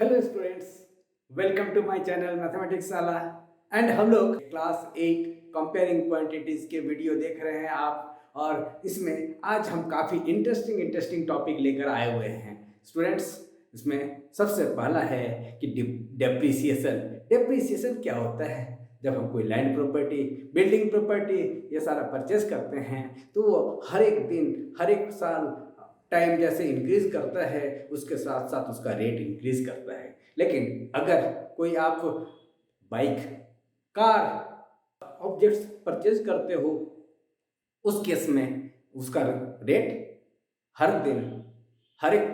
Hello students, welcome to my channel mathematics साला। And हम लोग क्लास 8 कंपेयरिंग क्वांटिटीज के वीडियो देख रहे हैं आप। और इसमें आज हम काफ़ी इंटरेस्टिंग टॉपिक लेकर आए हुए हैं स्टूडेंट्स। इसमें सबसे पहला है कि डेप्रिसिएशन। डेप्रिसिएशन क्या होता है? जब हम कोई लैंड प्रॉपर्टी, बिल्डिंग प्रॉपर्टी ये सारा परचेज करते हैं तो वो हर एक दिन, हर एक साल टाइम जैसे इंक्रीज करता है उसके साथ साथ उसका रेट इंक्रीज करता है। लेकिन अगर कोई आप बाइक, कार, ऑब्जेक्ट्स परचेज करते हो उस केस में उसका रेट हर दिन, हर एक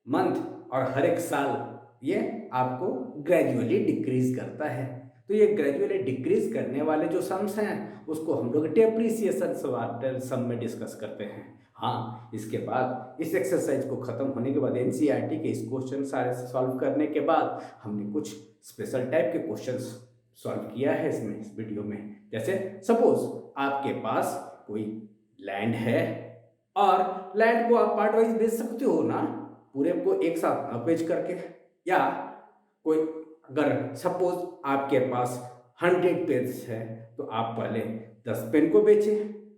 मंथ और हर एक साल ये आपको ग्रेजुअली डिक्रीज करता है। तो ये ग्रेजुअली डिक्रीज करने वाले जो सम्स हैं उसको हम लोग डेप्रिसिएशन सम में डिस्कस करते हैं। हाँ, इसके बाद इस एक्सरसाइज को ख़त्म होने के बाद एनसीईआरटी के इस क्वेश्चन सारे सॉल्व करने के बाद हमने कुछ स्पेशल टाइप के क्वेश्चंस सॉल्व किया है इसमें, इस वीडियो में। जैसे सपोज आपके पास कोई लैंड है और लैंड को आप पार्ट वाइज बेच सकते हो ना, पूरे को एक साथ न बेच करके। या कोई अगर सपोज आपके पास 100 पेन्स है तो आप पहले 10 पेन को बेचे,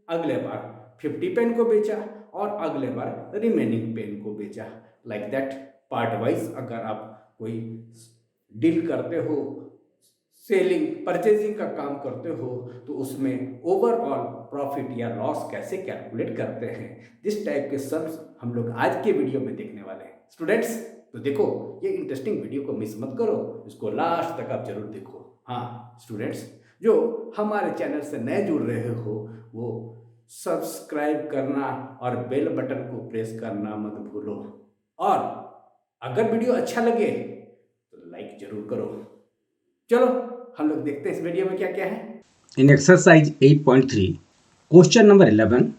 अगले बार 50 पेन को बेचा और अगले बार रिमेनिंग पेन को बेचा। लाइक दैट पार्ट वाइज अगर आप कोई डील करते हो, सेलिंग परचेजिंग का काम करते हो तो उसमें ओवरऑल प्रॉफिट या लॉस कैसे कैलकुलेट करते हैं, इस टाइप के सम्स हम लोग आज के वीडियो में देखने वाले हैं स्टूडेंट्स। तो देखो, ये इंटरेस्टिंग वीडियो को मिस मत करो, इसको लास्ट तक आप जरूर देखो। हाँ स्टूडेंट्स, जो हमारे चैनल से नए जुड़ रहे हो वो सब्सक्राइब करना और बेल बटन को प्रेस करना मत भूलो। और अगर वीडियो अच्छा लगे तो लाइक जरूर करो। चलो हम लोग देखते हैं इस वीडियो में क्या क्या है। In exercise 8.3, question number 11,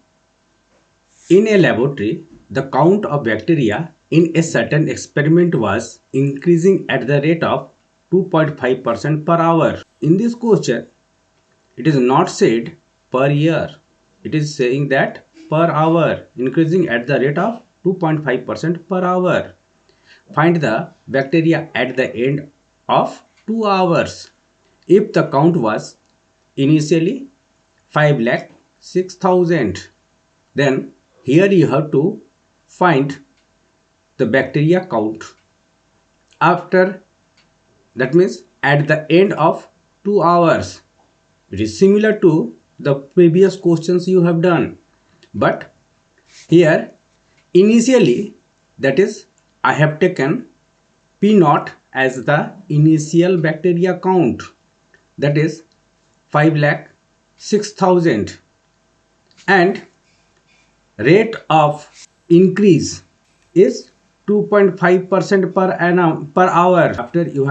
in a laboratory, the count of bacteria in a certain experiment was increasing at the rate of 2.5% per hour. In this question, it is not said per year. It is saying that per hour, increasing at the rate of 2.5% per hour. Find the bacteria at the end of 2 hours. If the count was initially 5,06,000, then here you have to find the bacteria count after, that means at the end of 2 hours. It is similar to the previous questions you have done, but here initially, that is I have taken P naught as the initial bacteria count, that is 5,06,000, and rate of increase is 2.5% per annum per hour. After 2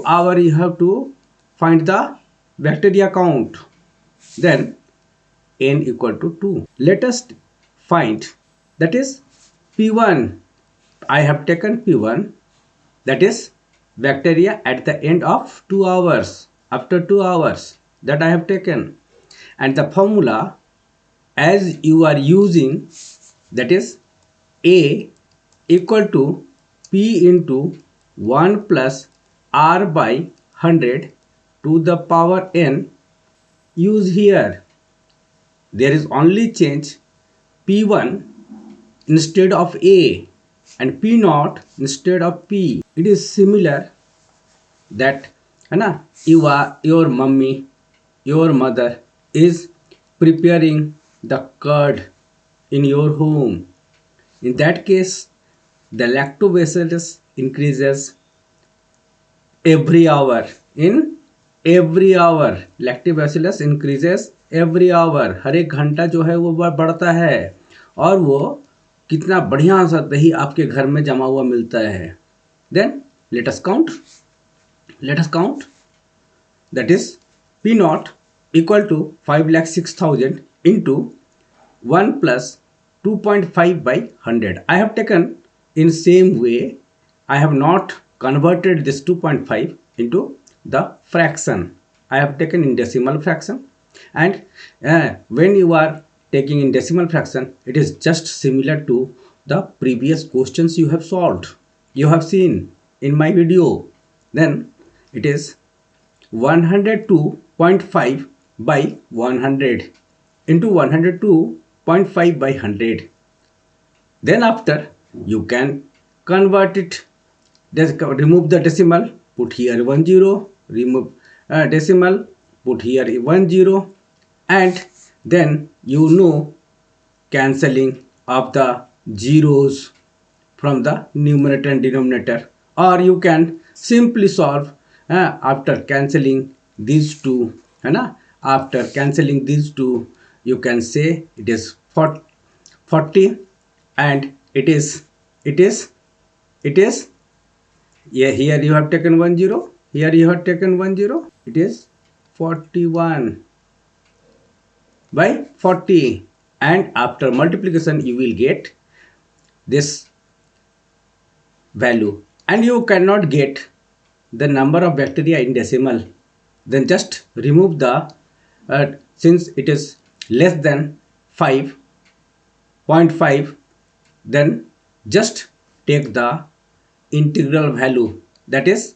hours you have to find the bacteria count, then n equal to 2. Let us find, that is P1. I have taken P1, that is bacteria at the end of 2 hours, after 2 hours, that I have taken. And the formula as you are using, that is A equal to P into 1 plus R by 100 to the power n. Use here. There is only change P1 instead of A and P naught instead of P. It is similar that your mummy, your mother is preparing the curd in your home. In that case, the lactobacillus increases every hour. In every hour, lactobacillus increases every hour. हर एक घंटा जो है वो बढ़ता है और वो कितना बढ़िया सा दही आपके घर में जमा हुआ मिलता है। Then let us count. That is P naught equal to 5,06,000 into 1 plus 2.5 by 100. I have taken in same way. I have not converted this 2.5 into the fraction. I have taken in decimal fraction, and when you are taking in decimal fraction, it is just similar to the previous questions you have solved. You have seen in my video, then it is 102.5 by 100 into 102.5 by 100. Then after you can convert it, just remove the decimal, put here 10, remove decimal, put here 10, and then you know cancelling of the zeros from the numerator and denominator, or you can simply solve after cancelling these two, है ना, after cancelling these two you can say it is 40, and it is yeah, here you have taken 10, here you have taken 10, it is 41 by 40, and after multiplication you will get this value, and you cannot get the number of bacteria in decimal, then just remove the since it is less than 5.5, then just take the integral value, that is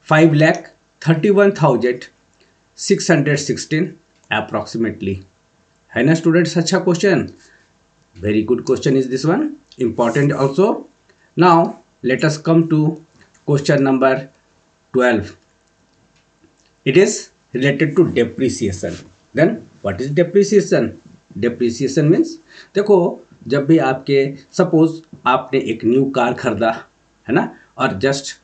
5,31,616 approximately. है ना students, अच्छा question, very good question is this one, important also. Now let us come to question number 12. It is related to depreciation. Then what is depreciation? Depreciation means, देखो जब भी आपके suppose आपने एक new car खरीदा है ना, और जस्ट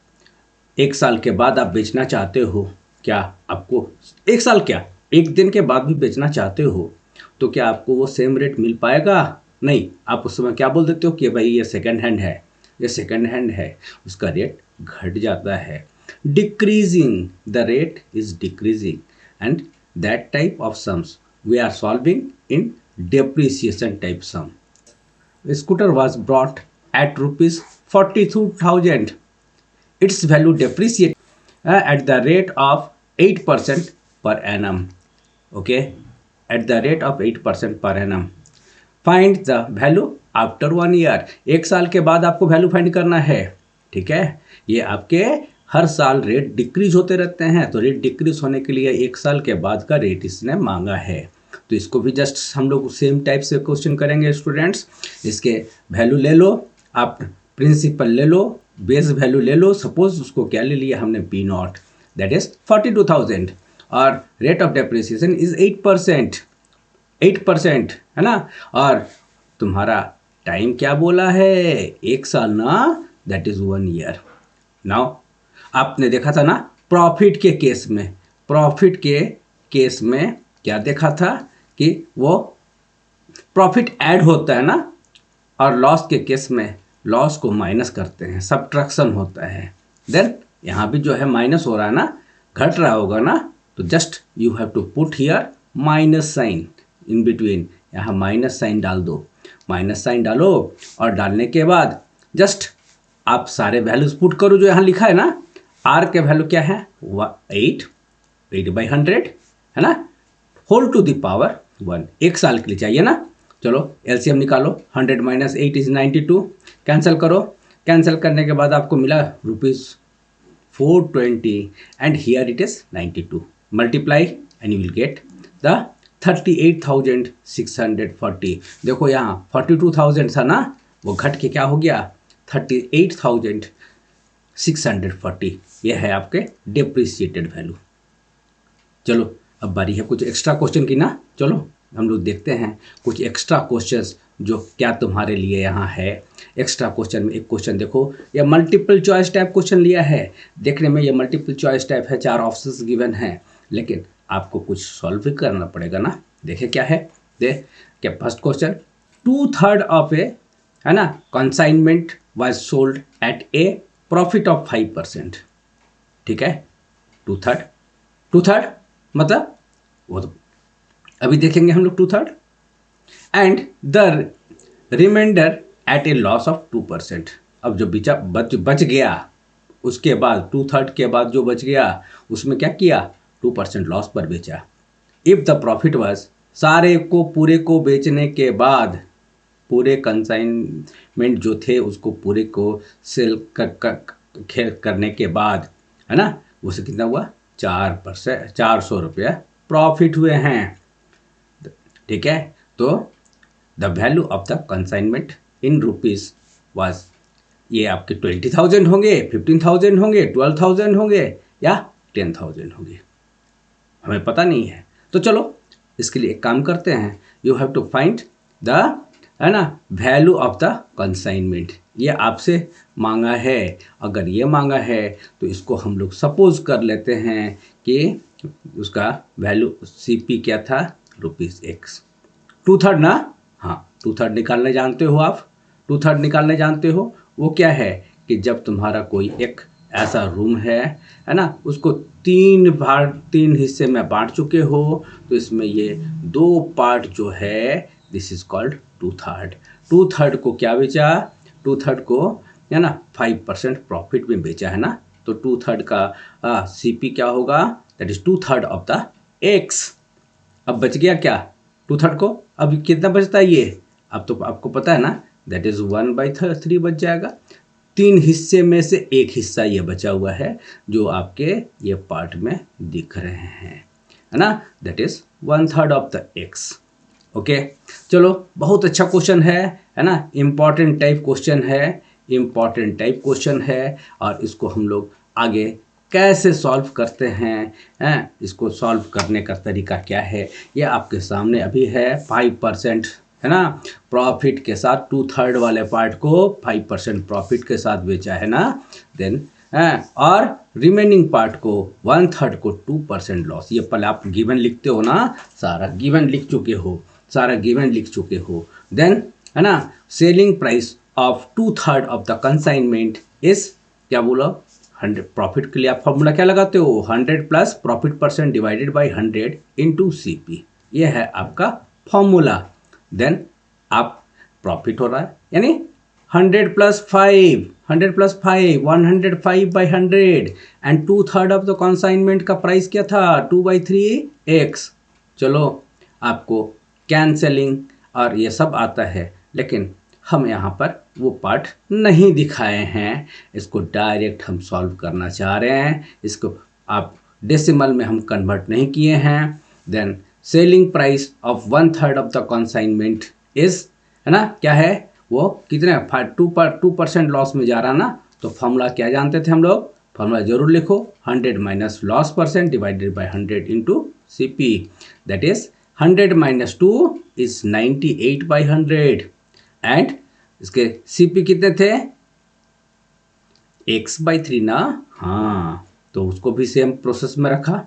1 साल के बाद आप बेचना चाहते हो, क्या आपको 1 साल क्या 1 दिन के बाद भी बेचना चाहते हो, तो क्या आपको वो सेम रेट मिल पाएगा? नहीं, आप उस समय क्या बोल देते हो कि भाई ये सेकंड हैंड है, ये सेकंड हैंड है, उसका रेट घट जाता है. Decreasing, the rate is decreasing, and that type of sums we are solving in depreciation type sum. The scooter was bought at rupees 42,000. Its value depreciated at the rate of 8% per annum. Okay, at the rate of 8% per annum. Find the value after 1 year. 1 साल के बाद आपको value find करना है. ठीक है, ये आपके हर साल रेट डिक्रीज होते रहते हैं, तो रेट डिक्रीज होने के लिए 1 साल के बाद का रेट इसने मांगा है. तो इसको भी जस्ट हम लोग सेम टाइप से क्वेश्चन करेंगे स्टूडेंट्स. इसके वैल्यू ले लो, आप प्रिंसिपल ले लो, बेस वैल्यू ले लो. सपोज उसको क्या ले लिया हमने, पी नॉट, दैट इज 42,000, और रेट ऑफ डेप्रिसिएशन इज 8%, 8% है ना, और तुम्हारा टाइम क्या बोला है, 1 साल ना, दैट इज 1 ईयर. नाउ आपने देखा था ना प्रॉफिट के केस में, प्रॉफिट के केस में क्या देखा था कि वो प्रॉफिट ऐड होता है ना, और लॉस के केस में लॉस को माइनस करते हैं, सब्ट्रैक्शन होता है. देन यहाँ भी जो है माइनस हो रहा है ना, घट रहा होगा ना, तो just you have to put here minus sign in between. यहाँ माइनस साइन डाल दो, माइनस साइन डालो, और डालने के बाद जस्ट आप सारे वैल्यूज पुट करो जो यहाँ लिखा है ना. आर के वैल्यू क्या है, 8/100 है ना, होल टू द पावर 1. 1 साल के लिए चाहिए ना. चलो एलसीएम निकालो, 100 - 8 इज 92. कैंसिल करो, कैंसिल करने के बाद आपको मिला ₹420, and here it is 92. Multiply and you will get the 38,640. देखो यहाँ 42,000 था ना, वो घट के क्या हो गया, 38,640. यह है आपके डेप्रिसिएटेड वैल्यू. चलो अब बारी है कुछ एक्स्ट्रा क्वेश्चन की ना. चलो हम लोग देखते हैं कुछ एक्स्ट्रा क्वेश्चंस जो क्या तुम्हारे लिए यहाँ है. एक्स्ट्रा क्वेश्चन में एक क्वेश्चन देखो, ये मल्टीपल चॉइस टाइप क्वेश्चन लिया है. देखने में ये मल्टीपल चॉइस टाइप है, 4 ऑप्शंस गिवन हैं, लेकिन आपको कुछ सॉल्व भी करना पड़ेगा ना. देखे क्या है, देख क्या फर्स्ट क्वेश्चन, 2/3 ऑफ ए है ना consignment was sold at A profit of 5%. ठीक है, 2/3 मतलब वो तो अभी देखेंगे हम लोग 2/3, and the remainder at a loss of 2%. अब जो बच गया, उसके बाद 2/3 के बाद जो बच गया उसमें क्या किया, 2% लॉस पर बेचा. इफ द प्रॉफिट वाज, सारे को पूरे को बेचने के बाद, पूरे कंसाइनमेंट जो थे उसको पूरे को सेल करने के बाद, है ना, उसे कितना हुआ 400 रुपया प्रॉफिट हुए हैं। ठीक है, तो the value of the consignment in rupees was, ये आपके 20,000 होंगे, 15,000 होंगे, 12,000 होंगे या 10,000 होंगे, हमें पता नहीं है। तो चलो इसके लिए एक काम करते हैं, you have to find the, है ना, वैल्यू ऑफ द कंसाइनमेंट। ये आपसे मांगा है, अगर ये मांगा है तो इसको हम लोग सपोज कर लेते हैं कि उसका वैल्यू सीपी क्या था, ₹X। 2/3 ना, हाँ 2/3 निकालने जानते हो आप, 2/3 निकालने जानते हो। वो क्या है कि जब तुम्हारा कोई एक ऐसा रूम है ना, उसको 3 हिस्से में बांट चुके हो, तो इसमें ये 2 पार्ट जो है, दिस इज कॉल्ड 2/3। 2/3 को क्या बेचा, 2/3 को, है ना, 5% प्रॉफिट में बेचा, है ना। तो 2/3 का सीपी क्या होगा, that is 2/3 of the x. अब बच गया क्या 2/3 को, अब कितना बचता है ये, अब तो आपको पता है ना, दैट इज 1/3 बच जाएगा। 3 हिस्से में से एक हिस्सा ये बचा हुआ है जो आपके ये पार्ट में दिख रहे हैं, है ना, that is 1/3 of the x. Okay, चलो बहुत अच्छा क्वेश्चन है ना, इम्पॉर्टेंट टाइप क्वेश्चन है, इम्पॉर्टेंट टाइप क्वेश्चन है। और इसको हम लोग आगे कैसे सॉल्व करते हैं, इसको सॉल्व करने का तरीका क्या है, ये आपके सामने अभी है। 5%, है ना, प्रॉफिट के साथ 2/3 वाले पार्ट को 5% प्रॉफिट के साथ बेचा, है ना, देन और रिमेनिंग पार्ट को 1/3 को 2% लॉस। ये पहले आप गिवन लिखते हो ना, सारा गिवन लिख चुके हो, सारा गिवन लिख चुके हो। देन, है ना, selling price of 2/3 of the consignment is, क्या बोला, 100। प्रॉफिट के लिए आप फॉर्मूला क्या लगाते हो, 100 plus profit percent divided by 100 into CP, ये है आपका फॉर्मूला। देन आप प्रॉफिट हो रहा है, यानी 100 plus 5, 100 plus 5, 105 by 100 and 2/3 of the consignment का प्राइस क्या था, 2/3x। चलो आपको कैंसलिंग और ये सब आता है, लेकिन हम यहाँ पर वो पार्ट नहीं दिखाए हैं, इसको डायरेक्ट हम सॉल्व करना चाह रहे हैं, इसको आप डेसिमल में हम कन्वर्ट नहीं किए हैं। Then selling price of 1/3 of the consignment is, है ना, क्या है वो, कितने 2% लॉस में जा रहा ना, तो फॉर्मूला क्या जानते थे हम लोग, फॉर्मूला जरूर लिखो, 100 minus loss percent divided by 100 into C P, that is 100 minus 2 is 98 by 100 and इसके सीपी कितने थे, x/3 ना, हाँ, तो उसको भी सेम प्रोसेस में रखा।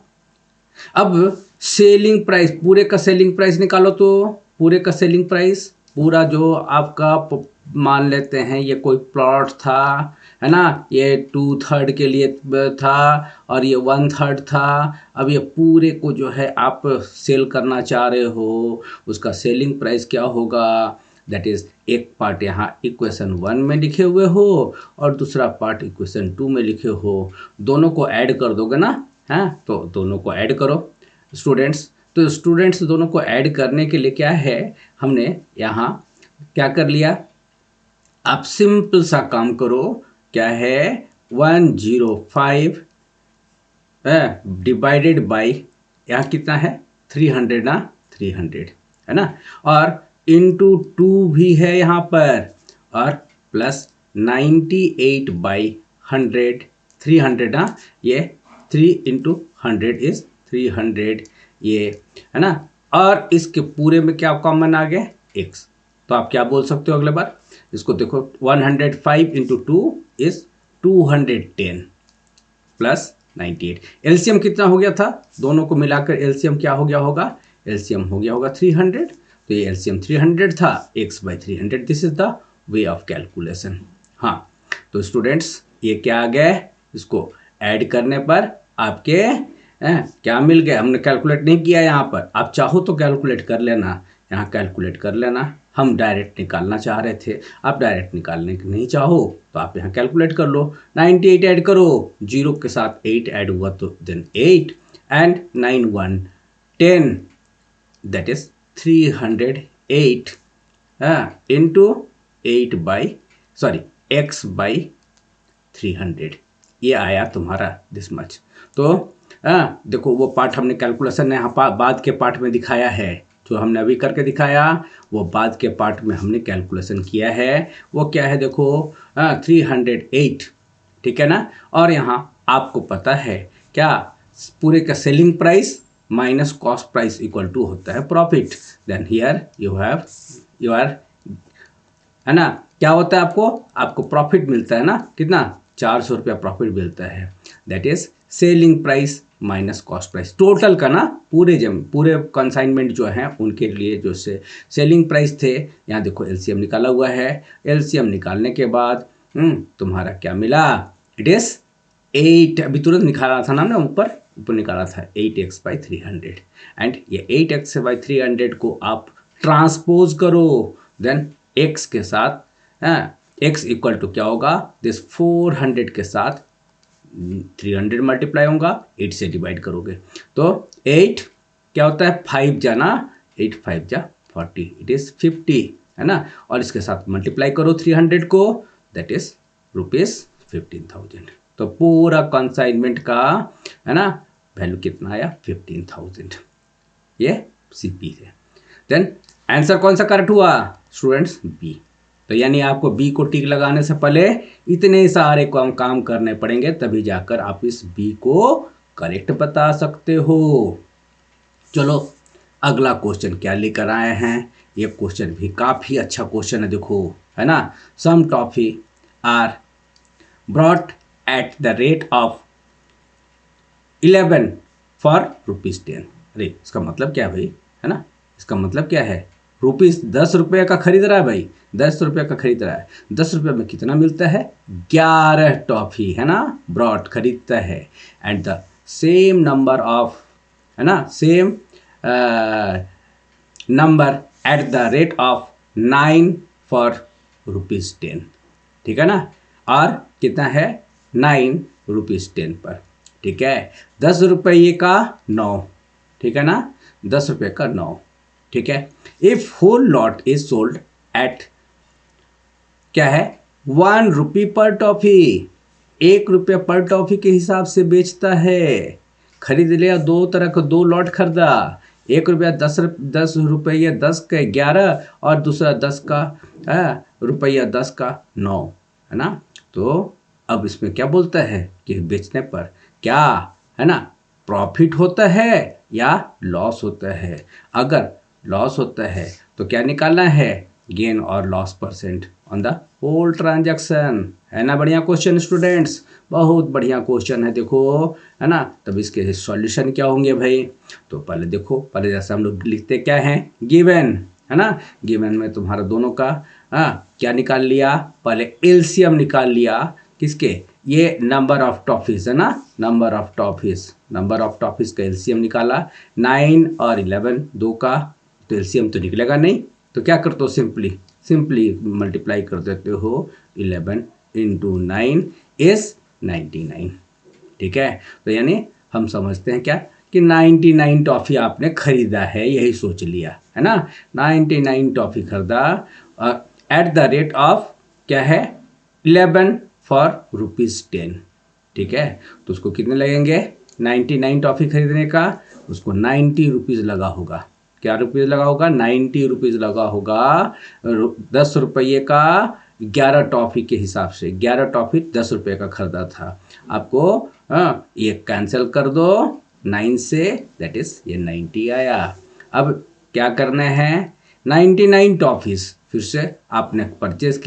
अब सेलिंग प्राइस, पूरे का सेलिंग प्राइस निकालो, तो पूरे का सेलिंग प्राइस, पूरा जो आपका मान लेते हैं ये कोई प्लॉट था, है ना, ये 2/3 के लिए था और ये 1/3 था। अब ये पूरे को जो है आप सेल करना चाह रहे हो, उसका सेलिंग प्राइस क्या होगा, दैट इज एक पार्ट यहाँ इक्वेशन 1 में लिखे हुए हो और दूसरा पार्ट इक्वेशन 2 में लिखे हो, दोनों को ऐड कर दोगे ना, हाँ, तो दोनों को ऐड करो स्टूडेंट्स। तो स्टूडेंट्स दोनों को ऐड करने के लिए क्या है, हमने यहाँ क्या कर लिया, आप सिंपल सा काम करो, क्या है 105 डिवाइडेड बाई, यहाँ कितना है 300 ना, 300 है ना, और इंटू 2 भी है यहाँ पर, और प्लस 98 बाई 100, 300 ना, ये 3 इंटू 100 इज 300, ये है ना, और इसके पूरे में क्या कॉमन आ गया x। तो आप क्या बोल सकते हो अगले बार, इसको देखो 105 इंटू 2 इज 210 प्लस 98। एलसीएम कितना हो गया था, दोनों को मिलाकर एलसीएम क्या हो गया होगा, एलसीएम हो गया होगा 300, तो ये एलसीएम 300 था, x/300, this is the way of calculation. हाँ, तो स्टूडेंट्स ये क्या आ गया, इसको ऐड करने पर आपके क्या मिल गया, हमने कैलकुलेट नहीं किया यहाँ पर, आप चाहो तो कैलकुलेट कर लेना, यहाँ कैलकुलेट कर लेना, हम डायरेक्ट निकालना चाह रहे थे, आप डायरेक्ट निकालने के नहीं चाहो तो आप यहाँ कैलकुलेट कर लो। 98 ऐड करो, 0 के साथ 8 ऐड हुआ तो then 8 and 9 1 10, that is 308 into 8 by, sorry x/300, 300, ये आया तुम्हारा दिस मच। तो देखो वो पार्ट हमने कैलकुलेशन यहाँ बाद के पार्ट में दिखाया है, जो हमने अभी करके दिखाया वो बाद के पार्ट में हमने कैलकुलेशन किया है। वो क्या है देखो 308, ठीक है ना। और यहाँ आपको पता है क्या, पूरे का selling price minus cost price equal to होता है profit. Then here you are, है ना, क्या होता है आपको प्रॉफिट मिलता है ना, कितना 400 रुपया प्रॉफिट मिलता है। That is selling price minus cost price, total का ना, पूरे कंसाइनमेंट जो है उनके लिए जो से सेलिंग प्राइस थे। यहाँ देखो एलसीएम निकाला हुआ है। एलसीएम निकालने के बाद तुम्हारा क्या मिला, इट इज 8, अभी तुरंत निकाला था ना हमने, ऊपर निकाला था 8x/300। एंड ये 8x/300 को आप ट्रांसपोज करो, देन x के साथ x इक्वल टू क्या होगा, दिस 400 के साथ 300 मल्टीप्लाई होगा, 8 से डिवाइड करोगे तो 8 क्या होता है 5 जा ना, 8 5 जा 40, इट इज 50, है ना। और इसके साथ मल्टीप्लाई करो 300 को, दैट इज ₹15,000। तो पूरा कंसाइनमेंट का, है ना, वैल्यू कितना आया 15,000, ये सीपी है। देन आंसर कौन सा करेक्ट हुआ स्टूडेंट्स, बी। तो यानी आपको बी को टिक लगाने से पहले इतने सारे काम करने पड़ेंगे, तभी जाकर आप इस बी को करेक्ट बता सकते हो। चलो अगला क्वेश्चन क्या लेकर आए हैं, ये क्वेश्चन भी काफ़ी अच्छा क्वेश्चन है, देखो, है ना। Some toffee are brought at the rate of 11 for ₹10। अरे इसका मतलब क्या है भाई, है ना, इसका मतलब क्या है, ₹10 का खरीद रहा है भाई, 10 रुपये का खरीद रहा है। 10 रुपये में कितना मिलता है, 11 टॉफ़ी, है ना, ब्रॉट खरीदता है। And the same number of, है ना, same number eight the rate of 9 for ₹10, ठीक है ना। और कितना है 9 ₹10 पर, ठीक है। 10 रुपये का 9, ठीक है ना, 10 रुपये का 9, ठीक है। If whole lot is sold at क्या है ₹1 पर टॉफी, ₹1 पर टॉफी के हिसाब से बेचता है। खरीद लिया, दो तरह का 2 लॉट खरीदा, ₹1 10 रुपये 10 का 11 और दूसरा 10 का रुपया 10 का 9, है ना। तो अब इसमें क्या बोलता है कि बेचने पर क्या, है ना, प्रॉफिट होता है या लॉस होता है। अगर लॉस होता है तो क्या निकालना है, गेन और loss percent on the whole transaction, है ना। बढ़िया क्वेश्चन स्टूडेंट्स, बहुत बढ़िया क्वेश्चन है, देखो, है ना। तब इसके सॉल्यूशन क्या होंगे भाई, तो पहले देखो, पहले जैसे हम लोग लिखते क्या है, गिवन, है ना। गिवन में तुम्हारा दोनों का क्या निकाल लिया, पहले एलसीएम निकाल लिया, किसके, ये नंबर ऑफ टॉफीज, है ना, नंबर ऑफ टॉफीज का एलसीएम निकाला, 9 और 11 दो का, तो एलसीएम तो निकलेगा नहीं, तो क्या करते हो, सिंपली मल्टीप्लाई कर देते हो, 11 × 9 इज 99, ठीक है। तो यानी हम समझते हैं क्या कि 99 टॉफ़ी आपने खरीदा है, यही सोच लिया, है ना। 99 टॉफ़ी खरीदा एट द रेट ऑफ क्या है 11 फॉर ₹10, ठीक है। तो उसको कितने लगेंगे, 99 टॉफ़ी खरीदने का उसको 90 रुपीज़ लगा होगा। क्या रुपीज़ लगा होगा, 90 रुपीज़ लगा होगा। 10 रुपये का 11 टॉफ़ी के हिसाब से, 11 टॉफ़ी 10 रुपये का खरीदा था। आपको ये कैंसिल कर दो 9 से, दैट इज़ ये 90 आया। अब क्या करना है, 99 टॉफ़ीज़ फिर से आपने परचेज़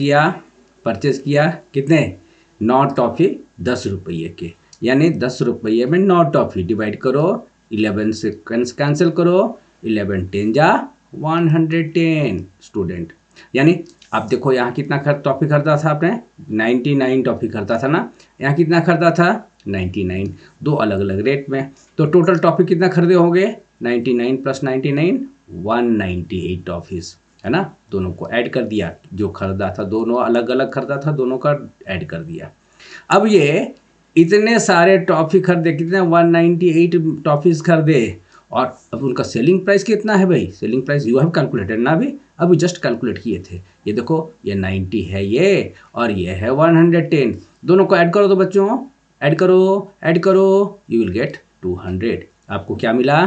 किया कितने, 9 टॉफ़ी 10 रुपये के, यानी 10 रुपये में 9 टॉफ़ी डिवाइड करो, 11 से कैंसिल करो, 11 10 जा 110 स्टूडेंट। यानी आप देखो यहाँ कितना टॉफ़ी खरीदा था आपने, 99 टॉफ़ी खरीदा था ना, यहाँ कितना खरीदा था 99, दो अलग अलग रेट में। तो टोटल टॉफ़ी कितना खरीदे होंगे, 99 + 99 198 टॉफ़ीज़, है ना। दोनों को ऐड कर दिया, जो खरीदा था दोनों अलग अलग खरीदा था, दोनों का ऐड कर दिया। अब ये इतने सारे टॉफ़ी खरीदे, कितने 198 टॉफ़ीज़ खरीदे, और अब उनका सेलिंग प्राइस कितना है भाई, selling price you have calculated ना, अभी जस्ट कैलकुलेट किए थे। ये देखो ये 90 है ये, और ये है 110, दोनों को ऐड करो तो बच्चों, ऐड करो, यू विल गेट 200। आपको क्या मिला,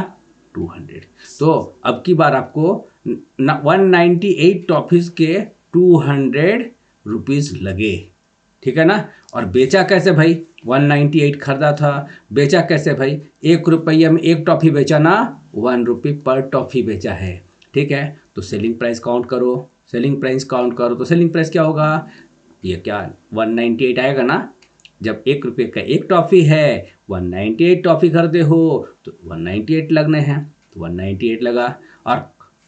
200। तो अब की बार आपको 198 टॉफीज के 200 रुपीज़ लगे, ठीक है ना। और बेचा कैसे भाई, 198 खरीदा था, बेचा कैसे भाई, 1 रुपये में एक टॉफ़ी बेचा ना, 1 रुपये पर टॉफ़ी बेचा है, ठीक है। तो सेलिंग प्राइस काउंट करो, तो सेलिंग प्राइस क्या होगा, ये क्या 198 आएगा ना। जब 1 रुपये का एक टॉफ़ी है, 198 टॉफ़ी खरीदे हो तो 198 लगने हैं, तो 198 लगा। और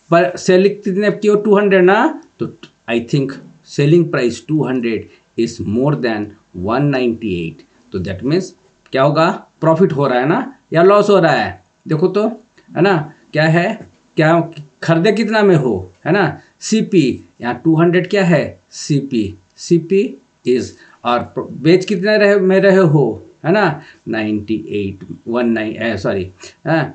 पर सेलिंग कितने की हो, 200 ना, तो I think selling price 200 is more than 198। तो दैट मीन्स क्या होगा, प्रॉफिट हो रहा है ना या लॉस हो रहा है, देखो तो, है ना। क्या है, क्या खरीदे कितना में हो, है ना, सीपी, यहाँ 200 क्या है, सीपी इज, और बेच कितने में रहे हो, है ना, 98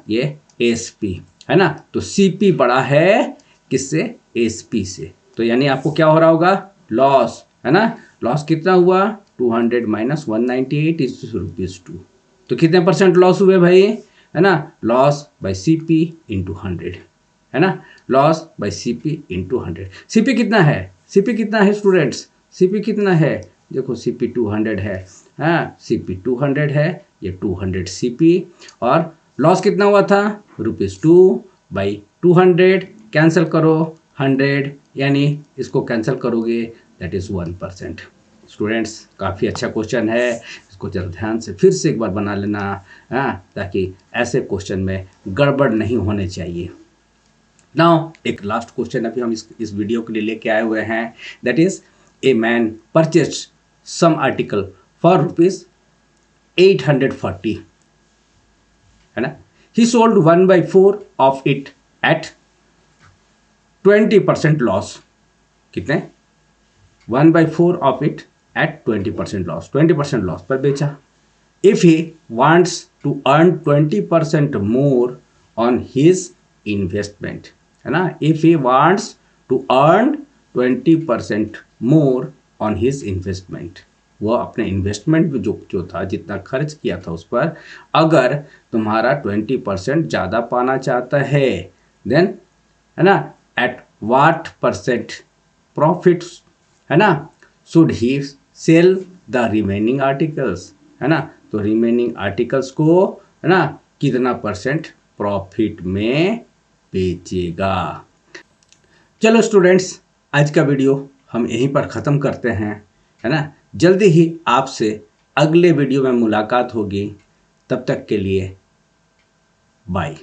ये एसपी, है ना। तो सीपी बड़ा है किससे, एसपी से। तो यानी आपको क्या हो रहा होगा, लॉस, है ना। लॉस कितना हुआ, 200 माइनस 198 इज ₹2। तो कितने परसेंट लॉस हुए भाई, है ना, लॉस बाय सीपी इंटू 100, है ना, loss by CP into 100। CP कितना है, स्टूडेंट्स, सीपी कितना है, देखो सीपी 200 है, हाँ सीपी 200 है, ये 200 सीपी। और लॉस कितना हुआ था, ₹2 बाई 200, कैंसिल करो 100, यानी इसको कैंसिल करोगे दैट इज़ 1%। स्टूडेंट्स काफ़ी अच्छा क्वेश्चन है, इसको जरा ध्यान से फिर से एक बार बना लेना, हाँ, ताकि ऐसे क्वेश्चन में गड़बड़ नहीं होने चाहिए। नाउ एक लास्ट क्वेश्चन अभी हम इस वीडियो के लिए लेके आए हुए हैं, that is a man purchase some article for ₹840, है ना, he sold 1/4 of it at 20% loss. कितने, 1/4 of it at 20% loss, 20% loss पर बेचा। If he wants to earn 20% more on his investment, है ना, if he wants to earn 20% more on his investment, वो अपने investment में जो था, जितना खर्च किया था उस पर, अगर तुम्हारा 20% ज़्यादा पाना चाहता है, देन, है ना, एट व्हाट परसेंट प्रॉफिट, है ना, should he sell the remaining articles, है ना। तो रिमेनिंग आर्टिकल्स को, है ना, कितना परसेंट प्रॉफिट में बेचेगा। चलो स्टूडेंट्स, आज का वीडियो हम यहीं पर ख़त्म करते हैं, है ना। जल्दी ही आपसे अगले वीडियो में मुलाकात होगी, तब तक के लिए बाय।